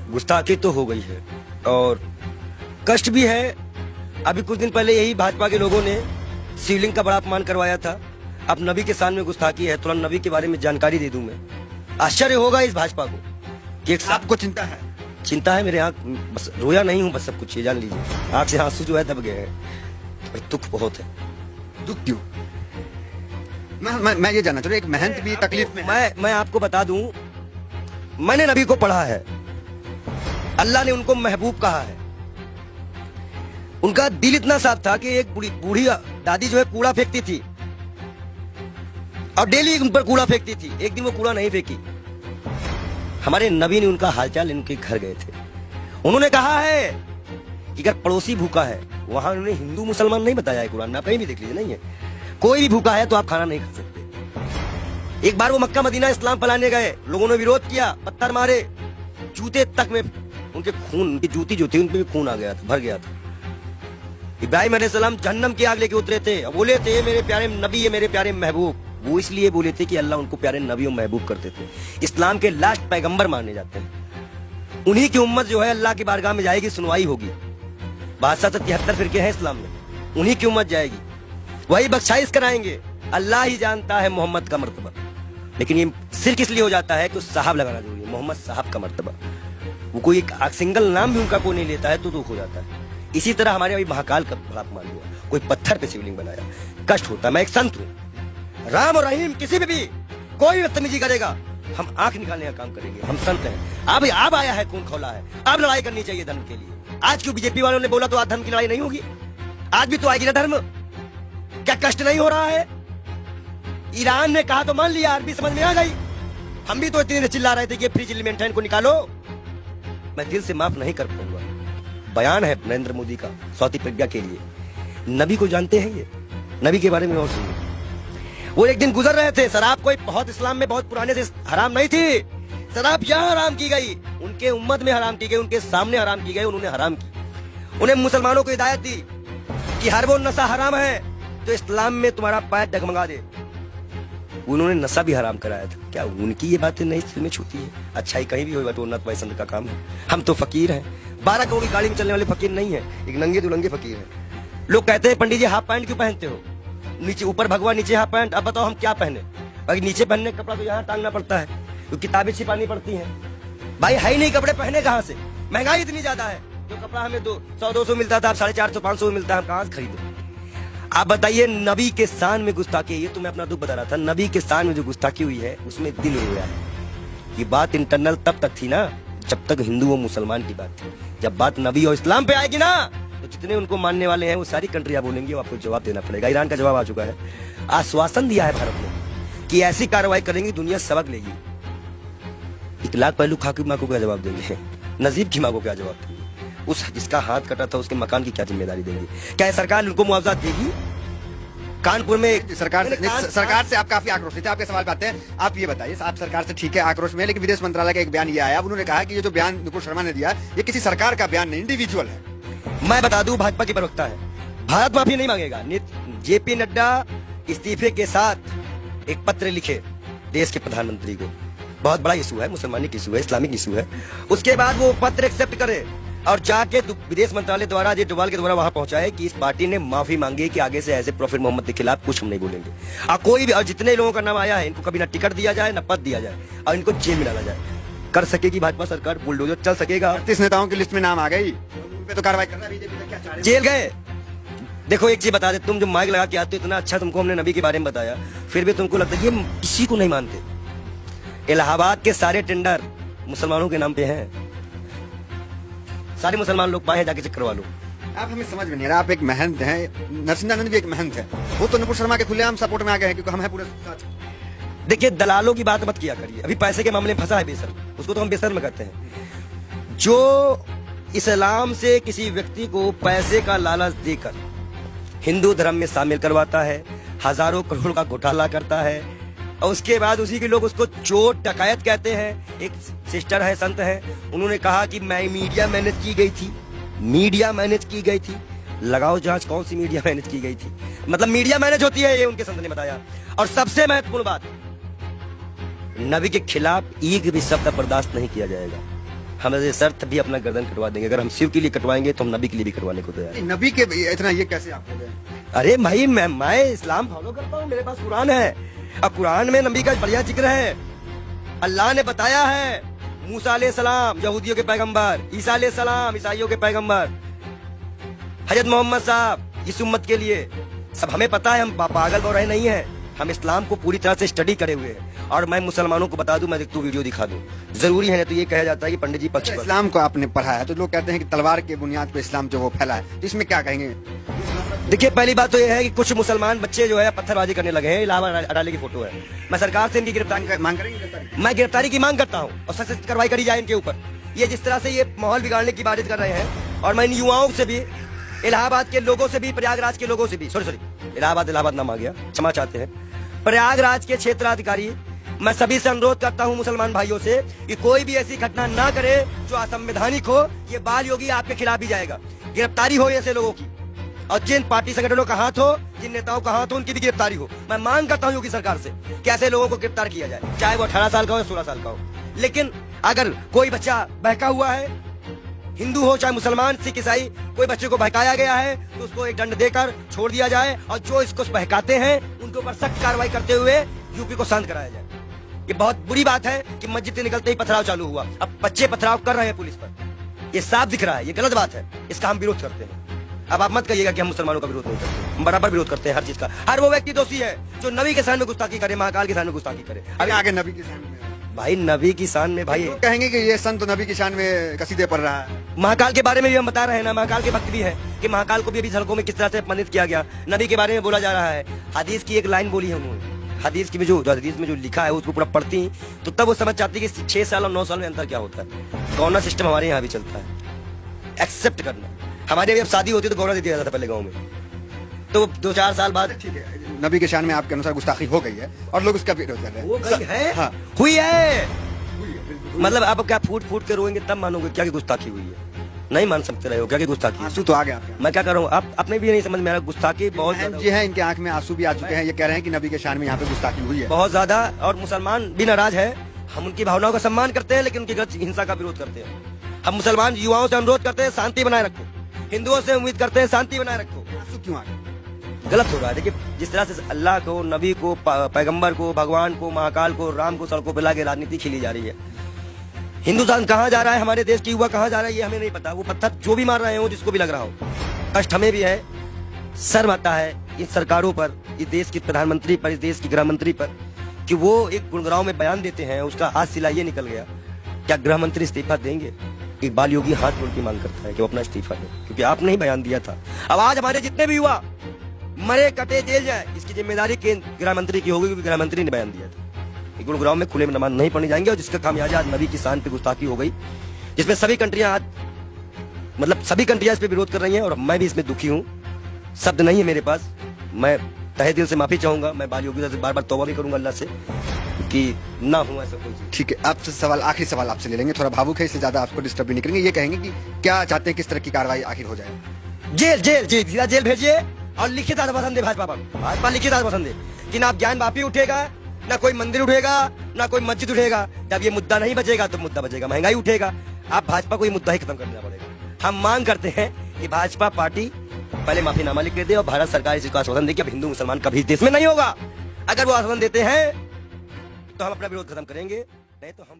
गुस्ताखी तो हो गई है और कष्ट भी है। अभी कुछ दिन पहले यही भाजपा के लोगों ने शिवलिंग का बड़ा अपमान करवाया था। अब नबी के सामने गुस्ताखी है, तुरंत नबी के बारे में जानकारी दे दूं मैं। आश्चर्य होगा इस भाजपा को कि एक आपको चिंता है? चिंता है, मेरे आंख बस रोया नहीं हूँ, बस सब कुछ ये जान लीजिए। आंख से आंसू जो है दब गए हैं और दुख बहुत है। दुख क्यों? मैं ये जानना चाह रहा हूं, एक महंत भी तकलीफ में है। मैं आपको बता दूं, मैंने नबी को पढ़ा है, अल्लाह ने उनको महबूब कहा है। उनका दिल इतना साफ था कि एक बूढ़ी दादी जो है कूड़ा फेंकती थी और डेली उन पर कूड़ा फेंकती थी। एक दिन वो कूड़ा नहीं फेंकी। हमारे नबी ने उनका हालचाल इनके घर गए थे। उन्होंने कहा है कि अगर पड़ोसी भूखा है, वहां उन्होंने हिंदू मुसलमान नहीं बताया है, कुरान में आप कहीं भी देख लीजिए, नहीं है। कोई भी भूखा है तो आप खाना नहीं खा सकते। एक बार वो मक्का मदीना इस्लाम फैलाने गए, लोगों ने विरोध किया, पत्थर मारे, जूते तक में उनके खून, उनकी जूती जो थी उनपे भी खून आ गया था, भर गया था। इब्राहिम अलैहिस्सलाम जहन्नम की आग लेके उतरे थे, बोले थे मेरे प्यारे नबी, ये मेरे प्यारे महबूब। वो इसलिए बोले थे कि अल्लाह उनको प्यारे नबी और महबूब करते थे। इस्लाम के लास्ट पैगंबर माने जाते हैं। उन्हीं की उम्मत जो है अल्लाह की बारगाह में जाएगी, सुनवाई होगी। 72 फिरके हैं इस्लाम में, उन्हीं की उम्मत जाएगी, वही बख्शाइश कराएंगे। अल्लाह ही जानता है मोहम्मद का मर्तबा। लेकिन ये सिर्फ इसलिए हो जाता है कि साहब लगाना जरूरी है, मोहम्मद साहब का मर्तबा। वो कोई एक सिंगल नाम भी उनका कोई नहीं लेता है तो दुख हो जाता है। इसी तरह हमारे अभी महाकाल का बड़ा अपमान हुआ, कोई पत्थर पे शिवलिंग बनाया, कष्ट होता है। मैं एक संत हूँ, राम और रहीम किसी भी कोई बदतमीजी करेगा हम आंख निकालने का काम करेंगे। हम संत हैं। अब आया है, खून खौला है, अब लड़ाई करनी चाहिए धर्म के लिए। आज क्यों बीजेपी वालों ने बोला तो आज धर्म की लड़ाई नहीं होगी? आज भी तो आएगी ना धर्म। क्या कष्ट नहीं हो रहा है? ईरान ने कहा तो मान लिया, अरबी समझ में आ गई। हम भी तो इतनी देर चिल्ला रहे थे कि फ्री चिल्ली मेंटेन को निकालो। मैं दिल से माफ नहीं कर पाऊंगा। बयान है नरेंद्र मोदी का सौती प्रज्ञा के लिए। नबी को जानते हैं ये, नबी के बारे में और सुनिए। वो एक दिन गुजर रहे थे, शराब कोई बहुत इस्लाम में बहुत पुराने से हराम नहीं थी। शराब यहाँ हराम की गई, उनके उम्मत में हराम की गई, उनके सामने हराम की गई, उन्होंने हराम की। उन्हें मुसलमानों को हिदायत दी कि हर वो नशा हराम है तो इस्लाम में तुम्हारा पैर डगमगा दे। उन्होंने नशा भी हराम कराया था। क्या उनकी ये बातें नहीं दिल में छूती है? अच्छाई कहीं भी हो तो उन्नत पसंद का काम है। हम तो फकीर हैं, 12 करोड़ की गाड़ी में चलने वाले फकीर नहीं है, एक नंगे दुलंगे फकीर हैं। लोग कहते हैं पंडित जी हाफ पैंट क्यों पहनते हो? नीचे ऊपर भगवा, नीचे हाफ पैंट। अब बताओ हम क्या पहने? अगर नीचे पहनने का कपड़ा तो यहाँ टांगना पड़ता है, तो किताबें छिपानी पड़ती हैं। भाई है ही नहीं कपड़े, पहने कहाँ से? महंगाई इतनी ज्यादा है, जो कपड़ा हमें 100-200 मिलता था, अब 450-500 मिलता है, हम कहाँ से खरीदे? आप बताइए, नबी के शान में गुस्ताखी, ये तो मैं अपना दुख बता रहा था। नबी के शान में जो गुस्ताखी हुई है उसमें दिल रोया है। ये बात इंटरनल तब तक थी ना जब तक हिंदू और मुसलमान की बात थी। जब बात नबी और इस्लाम पे आएगी ना तो जितने उनको मानने वाले हैं वो सारी कंट्रियां बोलेंगी, वो आपको जवाब देना पड़ेगा। ईरान का जवाब आ चुका है, आश्वासन दिया है भारत ने कि ऐसी कार्रवाई करेंगी दुनिया सबक लेगी। इतलाक पहलू खा की माँ को क्या जवाब देंगे? नजीब की माँ को क्या जवाब देंगे? उस जिसका हाथ कटा था उसके मकान की क्या जिम्मेदारी देंगे? क्या सरकार उनको मुआवजा देगी? कानपुर में सरकार से आप काफी आक्रोशित थे, आपके सवाल पे आते हैं। आप ये बताइए, आप सरकार से ठीक है आक्रोश में, लेकिन विदेश मंत्रालय का एक बयान ये आया, उन्होंने कहा कि ये जो बयान नुपुर शर्मा ने दिया ये किसी सरकार का बयान नहीं, इंडिविजुअल है। मैं बता दूं, भाजपा की प्रवक्ता है, भारत माफी नहीं मांगेगा। जेपी नड्डा इस्तीफे के साथ एक पत्र लिखे देश के प्रधानमंत्री को। बहुत बड़ा इशू है, मुसलमानिक इशू है, इस्लामिक इशू है। उसके बाद वो पत्र एक्सेप्ट करे और जाके विदेश मंत्रालय द्वारा अजय डोभाल के द्वारा वहां पहुंचाए कि इस पार्टी ने माफी मांगी कि आगे से ऐसे प्रॉफिट मोहम्मद के खिलाफ कुछ हम नहीं बोलेंगे। और कोई भी, और जितने लोगों का नाम आया है इनको कभी ना टिकट दिया जाए, ना पद दिया जाए, और इनको जेल में डाला जाए। कर सकेगी भाजपा सरकार, बुलडोजर चल सकेगा। 38 नेताओं की लिस्ट में नाम आ गई, उन पे तो कार्रवाई करना बीजेपी का क्या चाह रहे हैं? जेल गए। देखो एक चीज बता दे, तुम जो माइक लगा के आते हो, इतना अच्छा तुमको हमने नबी के बारे में बताया, फिर भी तुमको लगता है ये किसी को नहीं मानते। इलाहाबाद के सारे टेंडर मुसलमानों के नाम पे हैं, सारे मुसलमान लोग पाए, जाके चेक करवा लो। आप हमें समझ में नहीं रहा, आप एक महंत हैं, नरसिंहानंद भी एक महंत है, वो तो नुपुर शर्मा के खुलेआम सपोर्ट में आ गए हैं क्योंकि हम हैं पूरे साथ। देखिए दलालों की बात मत किया करिए, अभी पैसे के मामले में फंसा है बेसर, उसको तो हम बेसर में कहते हैं। जो इस्लाम से किसी व्यक्ति को पैसे का लालच देकर हिंदू धर्म में शामिल करवाता है, हजारों करोड़ का घोटाला करता है, और उसके बाद उसी के लोग उसको चोर डकैत कहते हैं। एक सिस्टर है, संत है, उन्होंने कहा कि मैं मीडिया मैनेज की गई थी, मीडिया मैनेज की गई थी। लगाओ जांच, कौन सी मीडिया मैनेज की गई थी? मतलब मीडिया मैनेज होती है, ये उनके संत ने बताया। और सबसे महत्वपूर्ण बात, नबी के खिलाफ एक भी शब्द बर्दाश्त नहीं किया जाएगा। हमारे शर्त भी अपना गर्दन कटवा देंगे। अगर हम शिव के लिए कटवाएंगे तो हम नबी के लिए भी कटवाने को तैयार हैं। नबी के इतना ये कैसे आप हो गए? अरे भाई मैं इस्लाम फॉलो करता हूँ, मेरे पास कुरान है। अब कुरान में नबी का बढ़िया जिक्र है। अल्लाह ने बताया है, मूसा अलैहिस्सलाम यहूदियों के पैगंबर, ईसा अलैहिस्सलाम ईसाइयों के पैगंबर, हजरत मोहम्मद साहब इस उम्मत के लिए। सब हमें पता है, हम पागल बौराहे नहीं है। हम इस्लाम को पूरी तरह से स्टडी करे हुए हैं। और मैं मुसलमानों को बता दूं, मैं तू वीडियो दिखा दूं, जरूरी है ना। तो ये कहा जाता है कि पंडित जी पक्ष पर। इस्लाम को आपने पढ़ा है तो लोग कहते हैं कि तलवार के बुनियाद पर इस्लाम जो वो फैला है, तो इसमें क्या कहेंगे? देखिए, पहली बात तो ये है कि कुछ मुसलमान बच्चे जो है पत्थरबाजी करने लगे हैं। इलाहाबाद अडाले की फोटो है। मैं सरकार से इनकी गिरफ्तारी मांग करेंगे? मैं गिरफ्तारी की मांग करता हूँ और सख्त कार्रवाई करी जाए इनके ऊपर। ये जिस तरह से ये माहौल बिगाड़ने की बात कर रहे हैं, और मैं इन युवाओं से भी, इलाहाबाद के लोगों से भी, प्रयागराज के लोगों से भी, सॉरी इलाहाबाद नाम आ गया, क्षमा चाहते हैं, प्रयागराज के क्षेत्राधिकारी, मैं सभी से अनुरोध करता हूं मुसलमान भाइयों से कि कोई भी ऐसी घटना ना करे जो असंवैधानिक हो। ये बाल योगी आपके खिलाफ ही जाएगा। गिरफ्तारी हो ऐसे लोगों की, और जिन पार्टी संगठनों का हाथ हो, जिन नेताओं का हाथ हो, उनकी भी गिरफ्तारी हो। मैं मांग करता हूं योगी सरकार से कि ऐसे लोगों को गिरफ्तार किया जाए, चाहे वो 18 साल का हो या 16 साल का हो। लेकिन अगर कोई बच्चा बहका हुआ है, हिंदू हो चाहे मुसलमान, सिख, ईसाई, कोई बच्चे को बहकाया गया है तो उसको एक दंड देकर छोड़ दिया जाए, और जो इसको बहकाते हैं उनके ऊपर सख्त कार्रवाई करते हुए यूपी को शांत कराया जाए। ये बहुत बुरी बात है कि मस्जिद से निकलते ही पथराव चालू हुआ। अब बच्चे पथराव कर रहे हैं पुलिस पर, ये साफ दिख रहा है, ये गलत बात है। इसका हम विरोध करते हैं। अब आप मत कहिएगा कि हम मुसलमानों का विरोध नहीं करते, हम बराबर विरोध करते हैं हर चीज का। हर वो व्यक्ति दोषी है जो नबी के शान में गुस्ताखी करे, महाकाल के शान में गुस्ताखी करे। अभी आगे नबी की शान में भाई, नबी की शान में भाई लोग कहेंगे कि ये संत नबी की शान में कसीदे पढ़ रहा है। महाकाल के बारे में भी हम बता रहे हैं ना, महाकाल के भक्त भी है कि महाकाल को भी अभी सड़कों में किस तरह से अपमानित किया गया। नबी के बारे में बोला जा रहा है। हदीस की एक लाइन बोली है उन्होंने, हदीस की में जो हदीस में जो लिखा है उसको पूरा पढ़ती तो तब वो समझ जाती कि 6 साल और 9 साल में अंतर क्या होता है। गौना सिस्टम हमारे यहाँ भी चलता है, एक्सेप्ट करना। हमारे भी अब शादी होती तो गौना दे दिया जाता था पहले गाँव में, तो 2-4 साल बाद। ठीक है, नबी के शान में आपके अनुसार गुस्ताखी हो गई है और लोग उसका विरोध कर रहे हैं। वो गई है, हाँ। हुई है। मतलब आप क्या फूट फूट के रोएंगे तब मानोगे क्या कि गुस्ताखी हुई है। नहीं मान सकते रहे हो क्या कि गुस्ताखी। आंसू तो आ गया आपके। मैं क्या कर रहा हूँ, आप अपने भी नहीं समझ में आ रहा। गुस्ताखी बहुत जी है, इनके आंख में आंसू भी आ चुके हैं। ये कह रहे हैं कि नबी के शान में यहाँ पे गुस्ताखी हुई है बहुत ज्यादा, और मुसलमान भी नाराज है। हम उनकी भावनाओं का सम्मान करते हैं लेकिन उनकी गलत हिंसा का विरोध करते हैं। हम मुसलमान युवाओं से अनुरोध करते हैं शांति बनाए रखो, हिंदुओं से उम्मीद करते हैं शांति बनाए रखो। आंसू क्यों आ गए? गलत हो रहा है। देखिए, जिस तरह से अल्लाह को, नबी को, पैगंबर को, भगवान को, महाकाल को, राम को सड़कों पर लाके राजनीति खेली जा रही है। हिंदुस्तान कहाँ जा रहा है, हमारे देश की युवा कहाँ जा रहा है, ये हमें नहीं पता। वो पत्थर जो भी मार रहे हो, जिसको भी लग रहा हो, कष्ट हमें भी है, शर्म आता है इन सरकारों पर, इस देश के प्रधानमंत्री पर, इस देश की गृह मंत्री पर, कि वो एक गुड़गांव में बयान देते हैं, उसका आज सिला ये निकल गया। क्या गृह मंत्री इस्तीफा देंगे? इकबाल योगी हाथ जोड़ के मांग करता है कि वो अपना इस्तीफा दे, क्योंकि आपने ही बयान दिया था। अब आज हमारे जितने भी युवा मरे कटे जेल जाए, इसकी जिम्मेदारी केंद्र गृह मंत्री की होगी, क्योंकि गृह मंत्री ने बयान दिया था। गुरुग्राम में खुले में नमाज नहीं पढ़ने जाएंगे, और जिसका खामियाजा आज नबी की शान पे गुस्ताखी हो गई, जिसमें सभी कंट्रियां आज, मतलब सभी कंट्रियां इस पे विरोध कर रही हैं, और मैं भी इसमें दुखी हूं। शब्द नहीं है मेरे पास। मैं तहे दिल से माफी चाहूंगा। मैं बाल योगी से बार बार तौबा भी करूंगा अल्लाह से कि ना हो ऐसा कोई चीज। ठीक है, आपसे सवाल, आखिरी सवाल आपसे ले लेंगे। थोड़ा भावुक है, इसलिए ज्यादा आपको डिस्टर्ब भी नहीं करेंगे। ये कहेंगे कि क्या चाहते हैं, किस तरह की कार्रवाई आखिर हो जाए? जेल जेल जेल सीधा जेल भेजिए, और लिखित आश्वासन दे भाजपा पर। भाजपा लिखित आश्वासन दे कि ना ज्ञान वापी उठेगा, ना कोई मंदिर उठेगा, ना कोई मस्जिद उठेगा। जब ये मुद्दा नहीं बचेगा तो मुद्दा बचेगा महंगाई उठेगा। आप भाजपा को ये मुद्दा ही खत्म करना पड़ेगा। हम मांग करते हैं कि भाजपा पार्टी पहले माफीनामा लिख दे और भारत सरकार इसको आश्वासन दे कि अब हिंदू मुसलमान कभी इस देश में नहीं होगा। अगर वो आश्वासन देते हैं तो हम अपना विरोध खत्म करेंगे, नहीं तो हम